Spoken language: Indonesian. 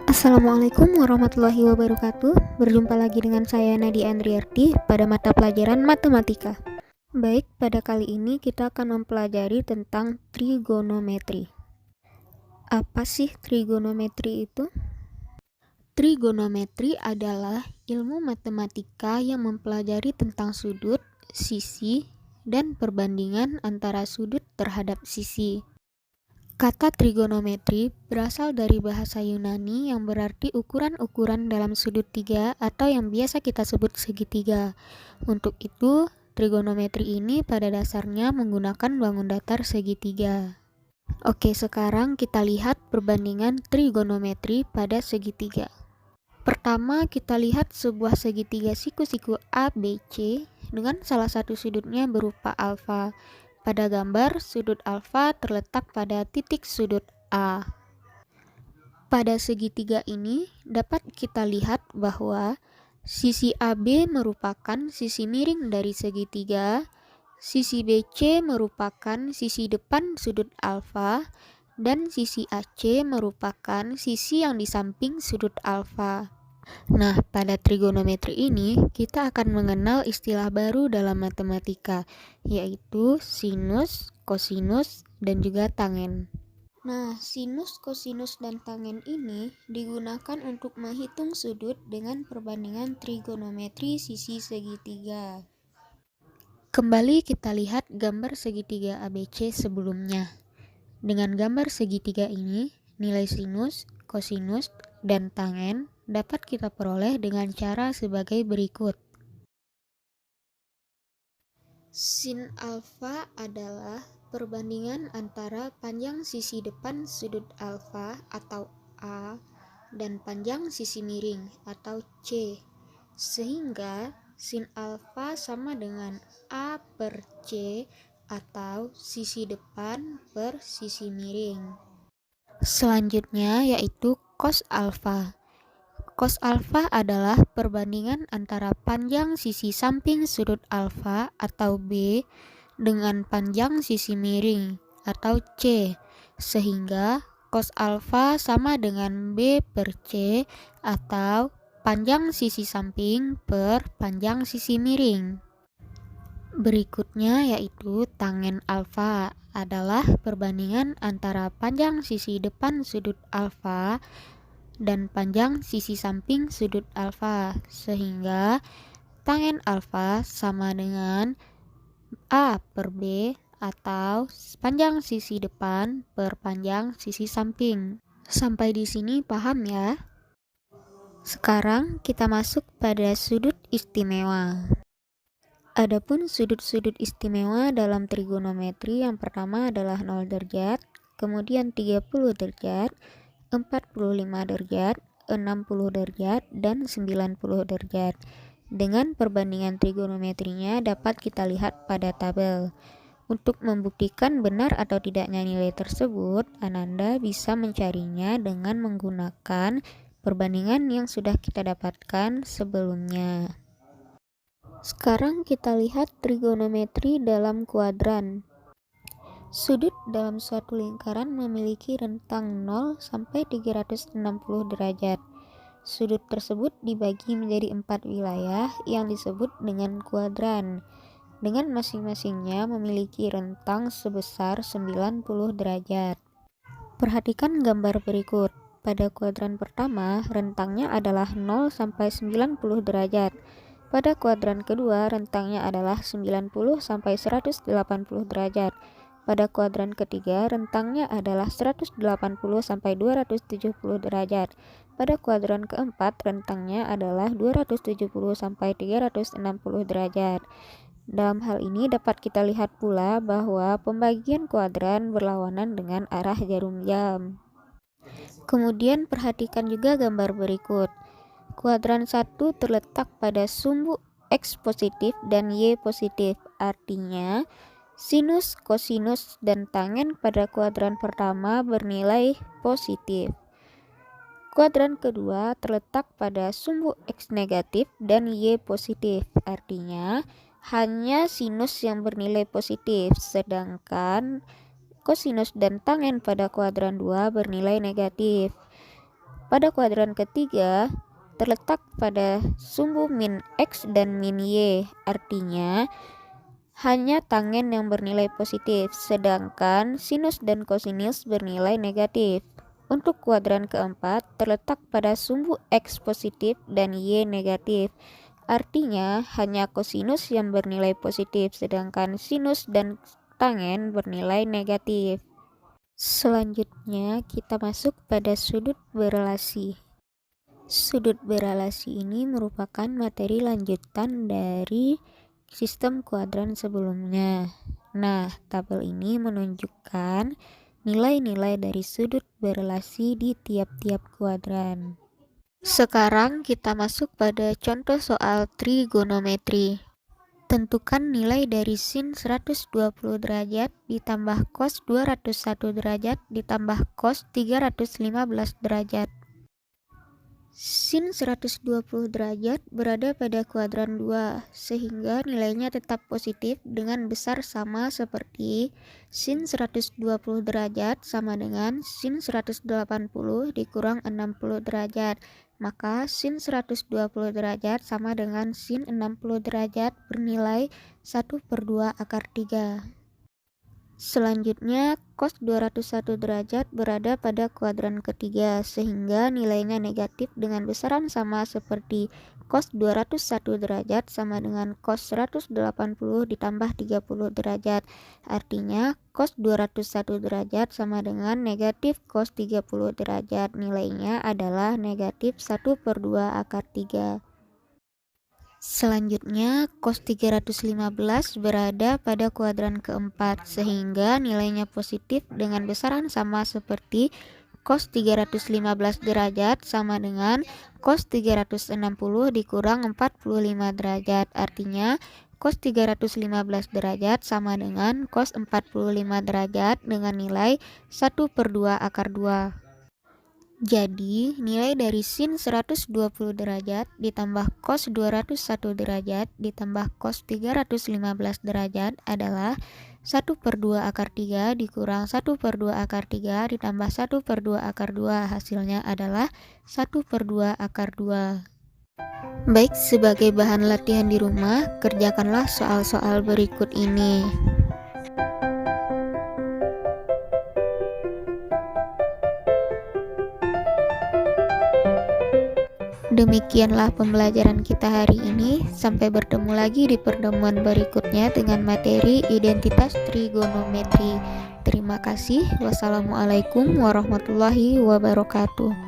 Assalamualaikum warahmatullahi wabarakatuh. Berjumpa lagi dengan saya Nadia Andriarti pada mata pelajaran matematika. Baik, pada kali ini kita akan mempelajari tentang trigonometri. Apa sih trigonometri itu? Trigonometri adalah ilmu matematika yang mempelajari tentang sudut, sisi, dan perbandingan antara sudut terhadap sisi. Kata trigonometri berasal dari bahasa Yunani yang berarti ukuran-ukuran dalam sudut tiga atau yang biasa kita sebut segitiga. Untuk itu, trigonometri ini pada dasarnya menggunakan bangun datar segitiga. Oke, sekarang kita lihat perbandingan trigonometri pada segitiga. Pertama, kita lihat sebuah segitiga siku-siku ABC dengan salah satu sudutnya berupa alfa. Pada gambar, sudut alfa terletak pada titik sudut A. Pada segitiga ini, dapat kita lihat bahwa sisi AB merupakan sisi miring dari segitiga, sisi BC merupakan sisi depan sudut alfa, dan sisi AC merupakan sisi yang di samping sudut alfa. Nah, pada trigonometri ini kita akan mengenal istilah baru dalam matematika, yaitu sinus, kosinus, dan juga tangen. Nah, sinus, kosinus, dan tangen ini digunakan untuk menghitung sudut dengan perbandingan trigonometri sisi segitiga. Kembali kita lihat gambar segitiga ABC sebelumnya. Dengan gambar segitiga ini, nilai sinus, kosinus, dan tangen dapat kita peroleh dengan cara sebagai berikut. Sin alfa adalah perbandingan antara panjang sisi depan sudut alfa atau A dan panjang sisi miring atau C, sehingga sin alfa sama dengan A per C atau sisi depan per sisi miring. Selanjutnya yaitu cos alfa. Cos alfa adalah perbandingan antara panjang sisi samping sudut alfa atau B dengan panjang sisi miring atau C, sehingga cos alfa sama dengan B per C atau panjang sisi samping per panjang sisi miring. Berikutnya yaitu tangen alfa adalah perbandingan antara panjang sisi depan sudut alfa dan panjang sisi samping sudut alfa, sehingga tangen alfa sama dengan A per B atau panjang sisi depan per panjang sisi samping. Sampai di sini paham ya? Sekarang kita masuk pada sudut istimewa. Adapun sudut-sudut istimewa dalam trigonometri yang pertama adalah 0 derajat, kemudian 30 derajat, 45 derajat, 60 derajat, dan 90 derajat. Dengan perbandingan trigonometrinya dapat kita lihat pada tabel. Untuk membuktikan benar atau tidaknya nilai tersebut, Ananda bisa mencarinya dengan menggunakan perbandingan yang sudah kita dapatkan sebelumnya. Sekarang kita lihat trigonometri dalam kuadran. Sudut dalam suatu lingkaran memiliki rentang 0 sampai 360 derajat. Sudut tersebut dibagi menjadi 4 wilayah yang disebut dengan kuadran, dengan masing-masingnya memiliki rentang sebesar 90 derajat. Perhatikan gambar berikut. Pada kuadran pertama, rentangnya adalah 0 sampai 90 derajat. Pada kuadran kedua, rentangnya adalah 90 sampai 180 derajat. Pada kuadran ketiga, rentangnya adalah 180 sampai 270 derajat. Pada kuadran keempat, rentangnya adalah 270 sampai 360 derajat. Dalam hal ini dapat kita lihat pula bahwa pembagian kuadran berlawanan dengan arah jarum jam. Kemudian perhatikan juga gambar berikut. Kuadran 1 terletak pada sumbu X positif dan Y positif, artinya sinus, kosinus, dan tangen pada kuadran pertama bernilai positif. Kuadran kedua terletak pada sumbu X negatif dan Y positif, artinya hanya sinus yang bernilai positif, sedangkan kosinus dan tangen pada kuadran 2 bernilai negatif. Pada kuadran ketiga, terletak pada sumbu min X dan min Y, artinya hanya tangen yang bernilai positif, sedangkan sinus dan kosinus bernilai negatif. Untuk kuadran keempat, terletak pada sumbu X positif dan Y negatif, artinya hanya kosinus yang bernilai positif, sedangkan sinus dan tangen bernilai negatif. Selanjutnya, kita masuk pada sudut berelasi. Sudut berelasi ini merupakan materi lanjutan dari sistem kuadran sebelumnya. Nah, tabel ini menunjukkan nilai-nilai dari sudut berelasi di tiap-tiap kuadran. Sekarang kita masuk pada contoh soal trigonometri. Tentukan nilai dari sin 120 derajat ditambah cos 201 derajat ditambah cos 315 derajat. Sin 120 derajat berada pada kuadran 2, sehingga nilainya tetap positif dengan besar sama seperti sin 120 derajat sama dengan sin 180 dikurang 60 derajat. Maka sin 120 derajat sama dengan sin 60 derajat bernilai 1/2 akar 3. Selanjutnya, cos 201 derajat berada pada kuadran ketiga, sehingga nilainya negatif dengan besaran sama seperti cos 201 derajat sama dengan cos 180 ditambah 30 derajat. Artinya, cos 201 derajat sama dengan negatif cos 30 derajat. Nilainya adalah negatif 1/2 akar 3. Selanjutnya, cos 315 berada pada kuadran keempat, sehingga nilainya positif dengan besaran sama seperti cos 315 derajat sama dengan cos 360 dikurang 45 derajat. Artinya, cos 315 derajat sama dengan cos 45 derajat dengan nilai 1/2 akar 2. Jadi, nilai dari sin 120 derajat ditambah cos 201 derajat ditambah cos 315 derajat adalah 1/2 akar 3 dikurang 1/2 akar 3 ditambah 1/2 akar 2. Hasilnya adalah 1/2 akar 2. Baik, sebagai bahan latihan di rumah, kerjakanlah soal-soal berikut ini. Demikianlah pembelajaran kita hari ini. Sampai bertemu lagi di pertemuan berikutnya dengan materi identitas trigonometri. Terima kasih. Wassalamualaikum warahmatullahi wabarakatuh.